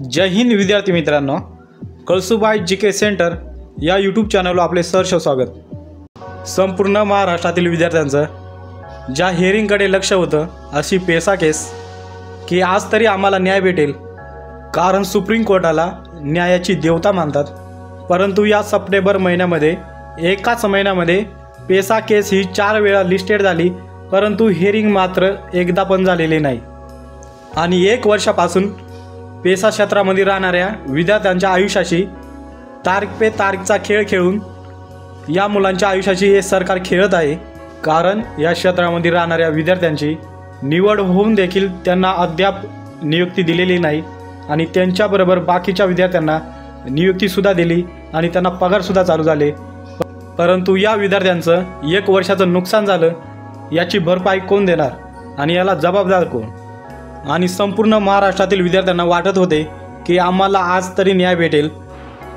जय हिंद विद्यार्थी मित्रांनो, Kalsubai GK centre या यूट्यूब चॅनलवर आपले सहर्ष स्वागत। संपूर्ण महाराष्ट्रातील विद्यार्थ्यांचं ज्या हिअरिंगकडे लक्ष होतं अशी पेसा केस की आज तरी आम्हाला न्याय भेटेल, कारण सुप्रीम कोर्टाला न्यायाची देवता मानतात। परंतु या सप्टेंबर महिन्यामध्ये एकाच महिन्यामध्ये पेसा केस ही 4 वेळा लिस्टेड झाली, परंतु हिअरिंग मात्र एकदा पण झालेले नाही। आणि 1 वर्षापासून पेसा क्षेत्रामध्ये राहणाऱ्या विद्यार्थ्यांच्या आयुष्याशी तारीख पे तारीखचा खेळ खेळून या मुलांच्या आयुष्याशी हे सरकार खेळत आहे। कारण या क्षेत्रामध्ये राहणाऱ्या विद्यार्थ्यांची निवड होऊन देखील त्यांना अद्याप नियुक्ती दिलेली नाही आणि त्यांच्याबरोबर बाकीच्या विद्यार्थ्यांना नियुक्तीसुद्धा दिली आणि त्यांना पगारसुद्धा चालू झाले। परंतु या विद्यार्थ्यांचं 1 वर्षाचं नुकसान झालं, याची भरपाई कोण देणार आणि याला जबाबदार कोण? आणि संपूर्ण महाराष्ट्रातील विद्यार्थ्यांना वाटत होते की आम्हाला आज तरी न्याय भेटेल,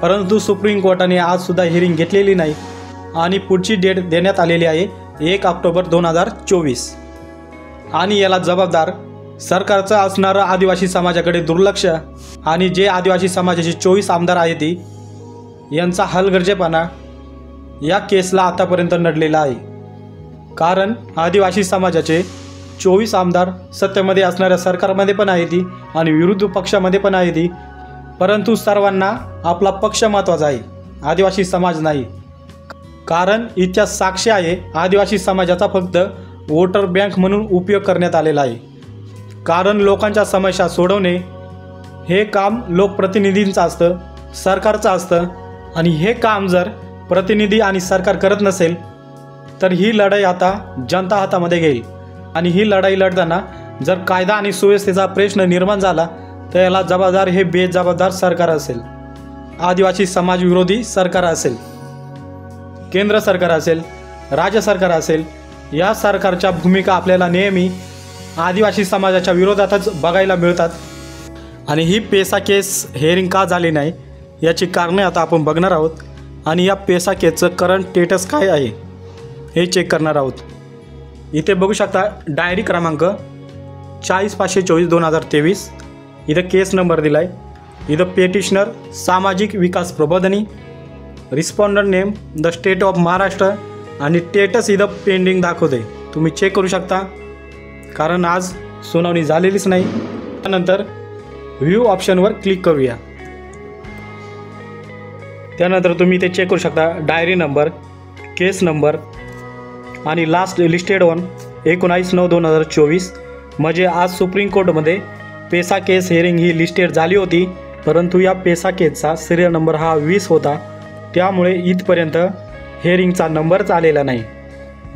परंतु सुप्रीम कोर्टाने आजसुद्धा हिअरिंग घेतलेली नाही आणि पुढची डेट देण्यात आलेली आहे 1 ऑक्टोबर 2024। आणि याला जबाबदार सरकारचं असणारं आदिवासी समाजाकडे दुर्लक्ष आणि जे आदिवासी समाजाचे 24 आमदार आहेत ती यांचा हलगर्जेपणा या केसला आतापर्यंत नडलेला आहे। कारण आदिवासी समाजाचे 24 आमदार सत्तेमध्ये असणाऱ्या सरकारमध्ये पण आहे ती आणि विरोधी पक्षामध्ये पण आहे ती, परंतु सर्वांना आपला पक्ष महत्त्वाचा आहे, आदिवासी समाज नाही। कारण इतक्या साक्षी आहे आदिवासी समाजाचा फक्त वोटर बँक म्हणून उपयोग करण्यात आलेला आहे। कारण लोकांच्या समस्या सोडवणे हे काम लोकप्रतिनिधींचं असतं, सरकारचं असतं आणि हे काम जर प्रतिनिधी आणि सरकार करत नसेल तर ही लढाई आता जनता हातामध्ये घेईल। आणि ही लढाई लढताना जर कायदा आणि सुव्यवस्थेचा प्रश्न निर्माण झाला तर याला जबाबदार हे बेजबाबदार सरकार असेल, आदिवासी समाज विरोधी सरकार असेल, केंद्र सरकार असेल, राज्य सरकार असेल। या सरकारच्या भूमिका आपल्याला नेहमी आदिवासी समाजाच्या विरोधातच बघायला मिळतात। आणि ही पेसा केस हिअरिंग का झाली नाही याची कारणे आता आपण बघणार आहोत आणि या पेसा केसचं करंट स्टेटस काय आहे हे चेक करणार आहोत। इथे बघू शकता डायरी क्रमांक 40/524/2023, इथं केस नंबर दिला आहे। इथं petitioner Samajik Vikas Prabodhini, respondent name the state of Maharashtra आणि स्टेटस इथं पेंडिंग दाखवते, तुम्ही चेक करू शकता। कारण आज सुनावणी झालेलीच नाही। त्यानंतर व्ह्यू ऑप्शनवर क्लिक करूया, त्यानंतर तुम्ही इथे चेक करू शकता डायरी नंबर, केस नंबर आणि लास्ट लिस्टेड ऑन 19/9/2024। म्हणजे आज सुप्रीम कोर्टमध्ये पेसा केस हिअरिंग ही लिस्टेड झाली होती, परंतु या पेसा केसचा सिरियल नंबर हा 20 होता, त्यामुळे इथपर्यंत हिअरिंगचा नंबरच आलेला नाही।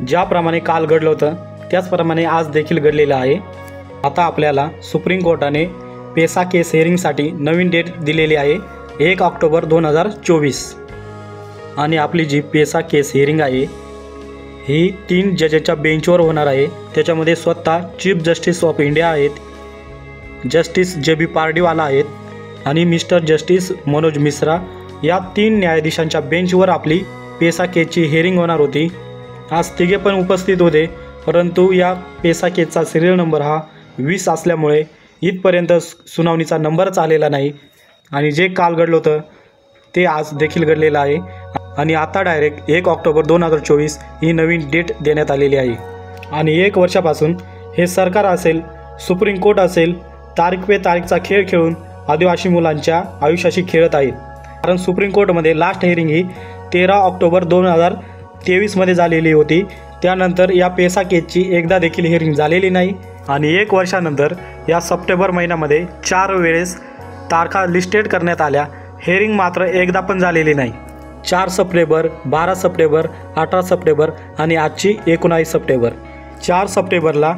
ज्याप्रमाणे काल घडलं होतं त्याचप्रमाणे आज देखील घडलेलं आहे। आता आपल्याला सुप्रीम कोर्टाने पेसा केस हिअरिंगसाठी नवीन डेट दिलेली आहे 1 ऑक्टोबर 2024। आणि आपली जी पेसा केस हिअरिंग आहे ही 3 जजेसच्या बेंचवर होणार आहे। त्याच्यामध्ये स्वतः चीफ जस्टिस ऑफ इंडिया आहेत, जस्टिस JB पार्डीवाला आहेत आणि मिस्टर जस्टिस मनोज मिश्रा। या 3 न्यायाधीशांच्या बेंचवर आपली पेसा केसची हिअरिंग होणार होती। आज तिघे पण उपस्थित होते, परंतु या पेसा केसचा सिरियल नंबर हा 20 असल्यामुळे इथपर्यंत सुनावणीचा नंबरच आलेला नाही आणि जे काल घडलं होतं ते आज देखील घडलेलं आहे। आणि आता डायरेक्ट 1 ऑक्टोबर 2024 ही नवीन डेट देण्यात आलेली आहे। आणि 1 वर्षापासून हे सरकार असेल, सुप्रीम कोर्ट असेल, तारीख पे तारीखचा खेळ खेळून आदिवासी मुलांच्या आयुष्याशी खेळत आहे। कारण सुप्रीम कोर्टमध्ये लास्ट हिअरिंग ही 13 ऑक्टोबर 2023मध्ये झालेली होती। त्यानंतर या पेसा केसची एकदा देखील हिअरिंग झालेली नाही आणि 1 वर्षानंतर या सप्टेंबर महिन्यामध्ये 4 वेळेस तारखा लिस्टेड करण्यात आल्या, हिअरिंग मात्र एकदा पण झालेली नाही। 4 सप्टेंबर, 12 सप्टेंबर, 18 सप्टेंबर आणि आजची 19 सप्टेंबर। 4 सप्टेंबरला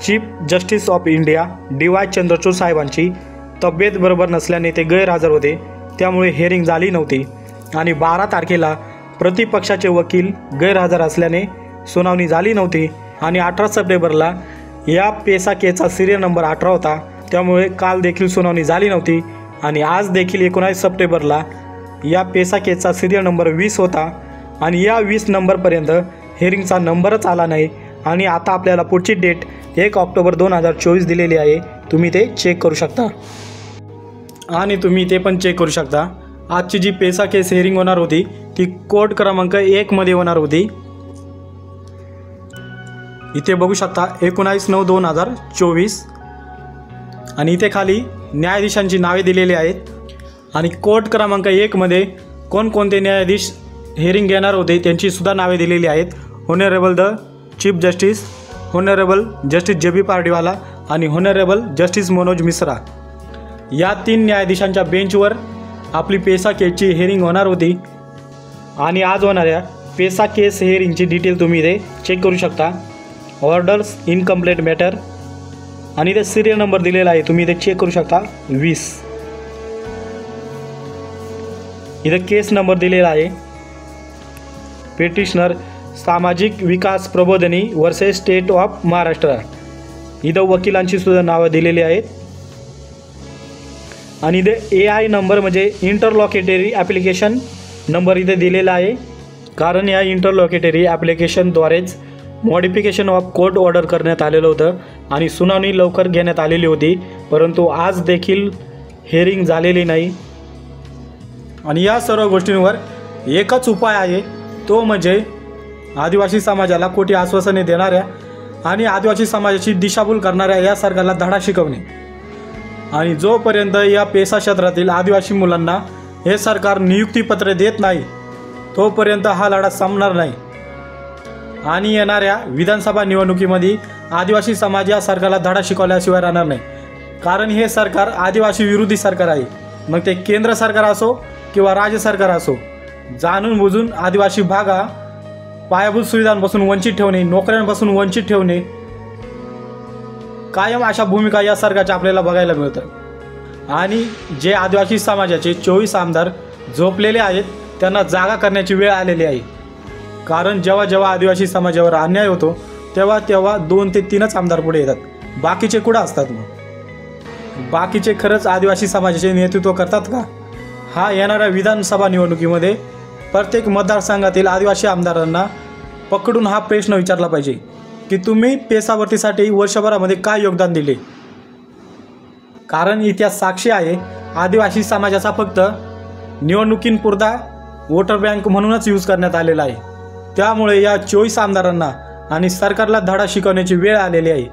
chief justice of India DY Chandrachud साहेबांची तब्येत बरोबर नसल्याने ते गैरहजर होते, त्यामुळे हिअरिंग झाली नव्हती। आणि 12 तारखेला प्रतिपक्षाचे वकील गैरहजर असल्याने सुनावणी झाली नव्हती। आणि 18 सप्टेंबरला या पेसा केसचा सिरियल नंबर 18 होता, त्यामुळे काल देखील सुनावणी झाली नव्हती। आणि आज देखील 19 सप्टेंबरला या पेसा केसचा सिरियल नंबर 20 होता आणि या 20 नंबरपर्यंत हिअरिंगचा नंबरच आला नाही। आणि आता आपल्याला पुढची डेट 1 ऑक्टोबर 2024 दिलेली आहे, तुम्ही ते चेक करू शकता। आणि तुम्ही ते पण चेक करू शकता। आजची जी पेसा केस हिअरिंग होणार होती ती कोर्ट क्रमांक 1 मध्ये होणार होती। इथे बघू शकता 19/9/2024 आणि इथे खाली न्यायाधीशांची नावे दिलेली आहेत आणि कोर्ट क्रमांक 1 मध्ये कोणकोणते न्यायाधीश हिअरिंग घेणार होते त्यांची सुद्धा नावे दिलेली आहेत। Honourable the chief justice, honourable justice JB Pardiwala आणि ऑनरेबल जस्टिस मनोज मिश्रा या 3 न्यायाधीशांच्या बेंचवर आपली पेसा केसची हिअरिंग होणार होती। आणि आज होणाऱ्या पेसा केस हिअरिंगची डिटेल तुम्ही इथे चेक करू शकता। ऑर्डर्स इन कंप्लेंट मॅटर आणि इथे सिरियल नंबर दिलेला आहे, तुम्ही इथे चेक करू शकता 20। इथे केस नंबर दिलेला आहे। पिटिशनर सामाजिक विकास प्रबोधिनी वर्सेस स्टेट ऑफ महाराष्ट्र। इथं वकिलांची सुद्धा नावं दिलेली आहेत आणि इथे AI नंबर म्हणजे इंटरलॉकेटरी ॲप्लिकेशन नंबर इथे दिलेला आहे, कारण या इंटरलॉकेटरी ॲप्लिकेशनद्वारेच मॉडिफिकेशन ऑफ कोर्ट ऑर्डर करण्यात आलेलं होतं आणि सुनावणी लवकर घेण्यात आलेली होती, परंतु आज देखील हिअरिंग झालेली नाही। आणि या सर्व गोष्टींवर एकच उपाय आहे, तो म्हणजे आदिवासी समाजाला खोटी आश्वासने देणाऱ्या आणि आदिवासी समाजाची दिशाभूल करणाऱ्या या सरकारला धडा शिकवणे। आणि जोपर्यंत या पेसा क्षेत्रातील आदिवासी मुलांना हे सरकार नियुक्तीपत्र देत नाही तोपर्यंत हा लढा संपणार नाही। आणि येणाऱ्या विधानसभा निवडणुकीमध्ये आदिवासी समाज या सरकारला धडा शिकवल्याशिवाय राहणार नाही, कारण हे सरकार आदिवासी विरोधी सरकार आहे। मग ते केंद्र सरकार असो किंवा राज्य सरकार असो, जाणून बुजून आदिवासी भाग हा पायाभूत सुविधांपासून वंचित ठेवणे, नोकऱ्यांपासून वंचित ठेवणे, कायम अशा भूमिका या सरकारच्या आपल्याला बघायला मिळतं। आणि जे आदिवासी समाजाचे 24 आमदार झोपलेले आहेत त्यांना जागा करण्याची वेळ आलेली आहे, कारण जेव्हा जेव्हा आदिवासी समाजावर अन्याय होतो तेव्हा तेव्हा 2 ते 3च आमदार पुढे येतात, बाकीचे कुठं असतात? मग बाकीचे खरंच आदिवासी समाजाचे नेतृत्व करतात का? हा येणाऱ्या विधानसभा निवडणुकीमध्ये प्रत्येक मतदारसंघातील आदिवासी आमदारांना पकडून हा प्रश्न विचारला पाहिजे की तुम्ही पेसा भरतीसाठी वर्षभरामध्ये काय योगदान दिले, कारण इतिहास साक्षी आहे आदिवासी समाजाचा फक्त निवडणुकींपुरता वोटर बँक म्हणूनच यूज करण्यात आलेला आहे। त्यामुळे या 24 आमदारांना आणि सरकारला धडा शिकवण्याची वेळ आलेली आहे।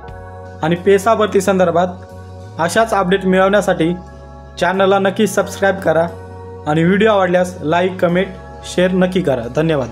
आणि पेसा भरती संदर्भात अशाच अपडेट मिळवण्यासाठी चॅनलला नक्की सबस्क्राईब करा आणि व्हिडिओ आवडल्यास लाईक, कमेंट, शेअर नक्की करा। धन्यवाद।